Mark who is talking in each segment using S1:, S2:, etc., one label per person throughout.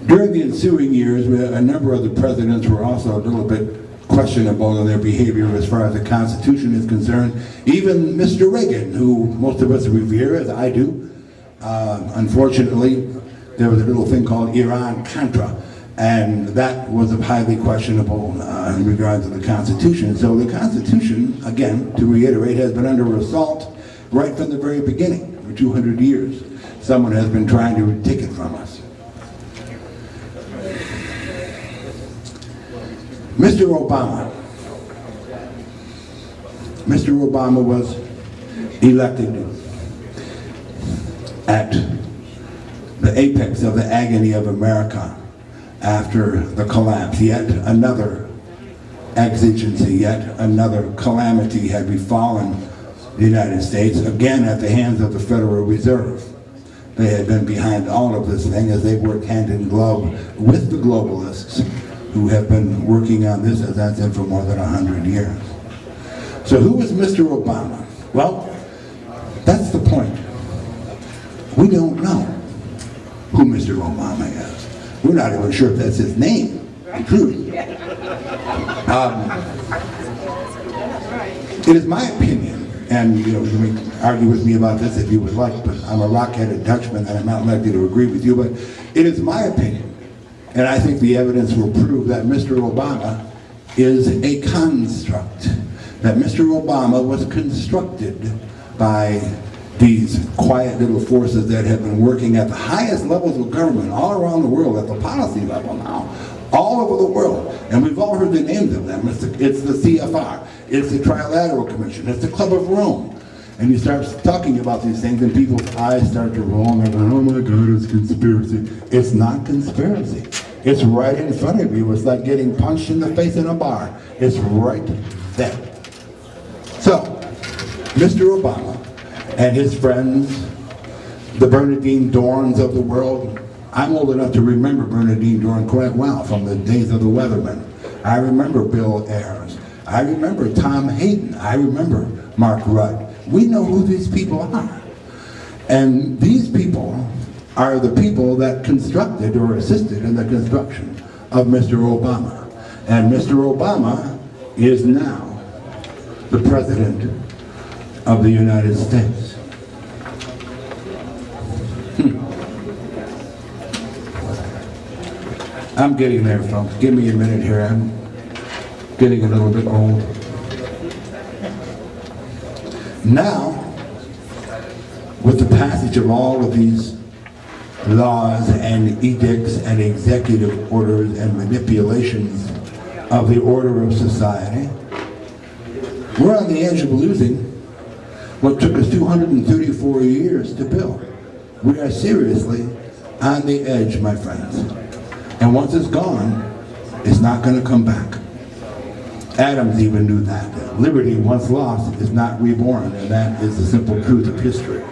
S1: During the ensuing years, a number of the presidents were also a little bit questionable in their behavior as far as the Constitution is concerned. Even Mr. Reagan, who most of us revere, as I do, unfortunately, there was a little thing called Iran-Contra, and that was highly questionable in regards to the Constitution. So the Constitution, again, to reiterate, has been under assault right from the very beginning. For 200 years, someone has been trying to take it from us. Mr. Obama. Mr. Obama was elected at the apex of the agony of America after the collapse. Yet another exigency, yet another calamity had befallen the United States, again at the hands of the Federal Reserve. They had been behind all of this thing as they worked hand in glove with the globalists who have been working on this, as that's been for more than 100 years. So who is Mr. Obama? Well, that's the point. We don't know who Mr. Obama is. We're not even sure if that's his name, truly. It is my opinion, and you can argue with me about this if you would like, but I'm a rock-headed Dutchman and I'm not likely to agree with you, but it is my opinion, and I think the evidence will prove that Mr. Obama is a construct, that Mr. Obama was constructed by these quiet little forces that have been working at the highest levels of government all around the world, at the policy level now, all over the world. And we've all heard the names of them. It's the CFR, it's the Trilateral Commission, it's the Club of Rome. And you start talking about these things and people's eyes start to roll and they're going, oh my God, it's conspiracy. It's not conspiracy. It's right in front of you. It's like getting punched in the face in a bar. It's right there. So, Mr. Obama and his friends, the Bernardine Dorns of the world. I'm old enough to remember Bernardine Dorn quite well from the days of the Weathermen. I remember Bill Ayers. I remember Tom Hayden. I remember Mark Rudd. We know who these people are. And these people are the people that constructed or assisted in the construction of Mr. Obama. And Mr. Obama is now the President of the United States. I'm getting there, folks. Give me a minute here. I'm getting a little bit old. Now, with the passage of all of these laws and edicts and executive orders and manipulations of the order of society, we're on the edge of losing what took us 234 years to build. We are seriously on the edge, my friends. And once it's gone, it's not going to come back. Adams even knew that. Liberty, once lost, is not reborn, and that is the simple truth of history.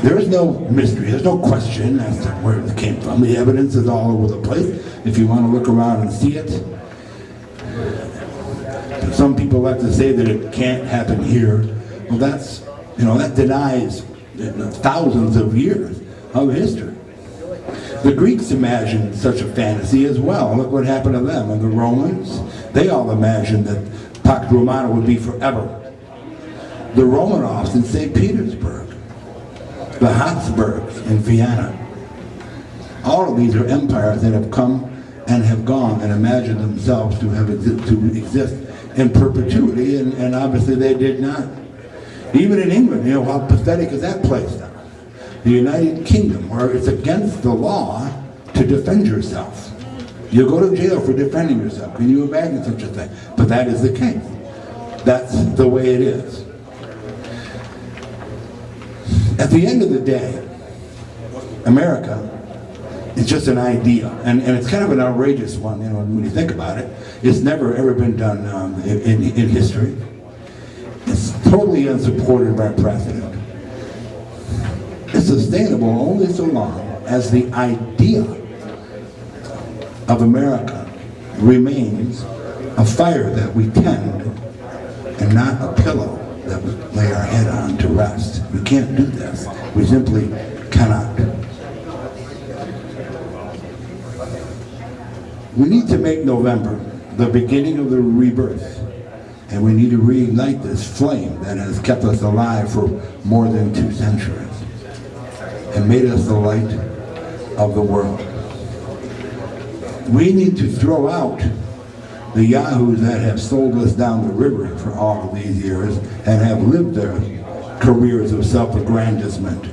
S1: There is no mystery, there's no question as to where it came from. The evidence is all over the place. If you want to look around and see it. Some people like to say that it can't happen here. Well, that's, that denies thousands of years of history. The Greeks imagined such a fantasy as well. Look what happened to them. And the Romans, they all imagined that Pax Romana would be forever. The Romanovs in St. Petersburg, the Habsburgs in Vienna. All of these are empires that have come and have gone and imagined themselves to exist in perpetuity, and obviously they did not. Even in England, how pathetic is that place now? The United Kingdom, where it's against the law to defend yourself. You go to jail for defending yourself. Can you imagine such a thing? But that is the case. That's the way it is. At the end of the day, America is just an idea, and it's kind of an outrageous one, when you think about it. It's never ever been done in history. It's totally unsupported by precedent. It's sustainable only so long as the idea of America remains a fire that we tend and not a pillow that we lay our head on to rest. We can't do this. We simply cannot. We need to make November the beginning of the rebirth. And we need to reignite this flame that has kept us alive for more than 2 centuries and made us the light of the world. We need to throw out the yahoos that have sold us down the river for all of these years and have lived their careers of self-aggrandizement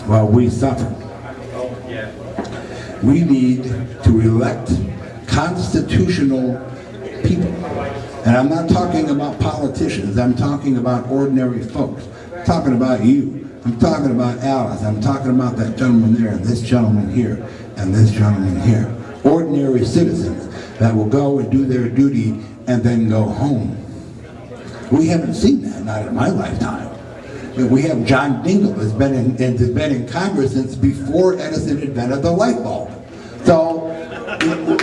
S1: while we suffer. We need to elect constitutional people. And I'm not talking about politicians, I'm talking about ordinary folks. I'm talking about you. I'm talking about Alice. I'm talking about that gentleman there, and this gentleman here, and this gentleman here. Ordinary citizens that will go and do their duty and then go home. We haven't seen that, not in my lifetime. We have John Dingell has been in Congress since before Edison invented the light bulb. So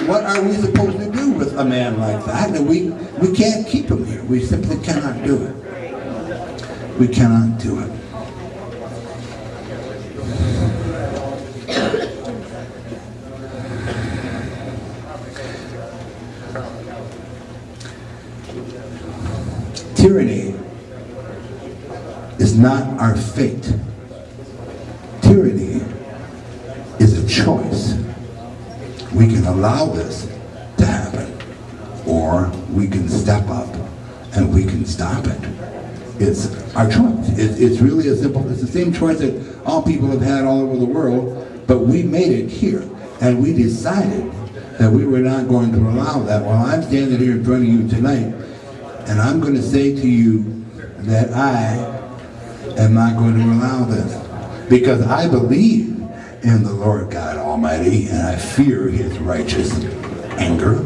S1: what are we supposed to do with a man like that? And we can't keep him here. We simply cannot do it. We cannot do it. Tyranny is not our fate. Tyranny is a choice. We can allow this to happen, or we can step up and we can stop it. It's our choice. It's really as simple. It's the same choice that all people have had all over the world, but we made it here, and we decided that we were not going to allow that. Well, I'm standing here in front of you tonight, and I'm going to say to you that I am not going to allow this, because I believe in the Lord God Almighty, and I fear His righteous anger.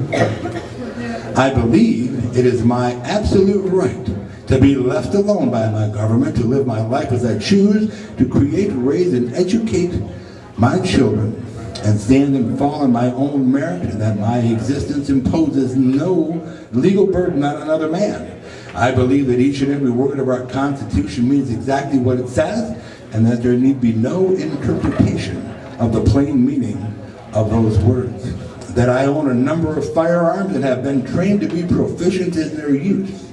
S1: I believe it is my absolute right to be left alone by my government, to live my life as I choose, to create, raise, and educate my children, and stand and fall on my own merit, and that my existence imposes no legal burden on another man. I believe that each and every word of our Constitution means exactly what it says, and that there need be no interpretation of the plain meaning of those words. That I own a number of firearms and have been trained to be proficient in their use.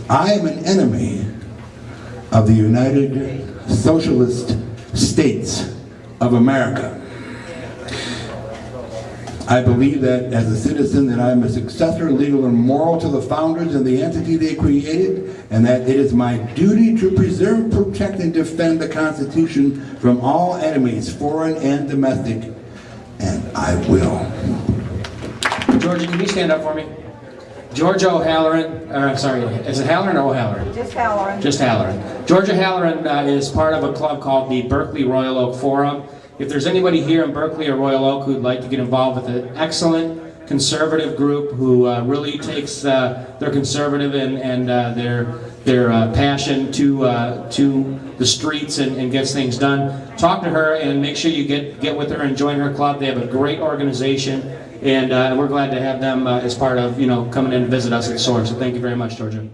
S1: I am an enemy of the United Socialist States of America. I believe that as a citizen that I am a successor, legal and moral to the founders and the entity they created, and that it is my duty to preserve, protect, and defend the Constitution from all enemies, foreign and domestic, and I will.
S2: Georgia, can you stand up for me? Georgia O'Halloran, sorry, is it Halloran or O'Halloran?
S3: Just Halloran.
S2: Just Halloran. Georgia Halloran is part of a club called the Berkeley Royal Oak Forum. If there's anybody here in Berkeley or Royal Oak who'd like to get involved with an excellent conservative group who really takes their conservative and their passion to the streets and gets things done, talk to her and make sure you get with her and join her club. They have a great organization, and we're glad to have them as part of coming in and visit us at SOAR. So thank you very much, Georgia.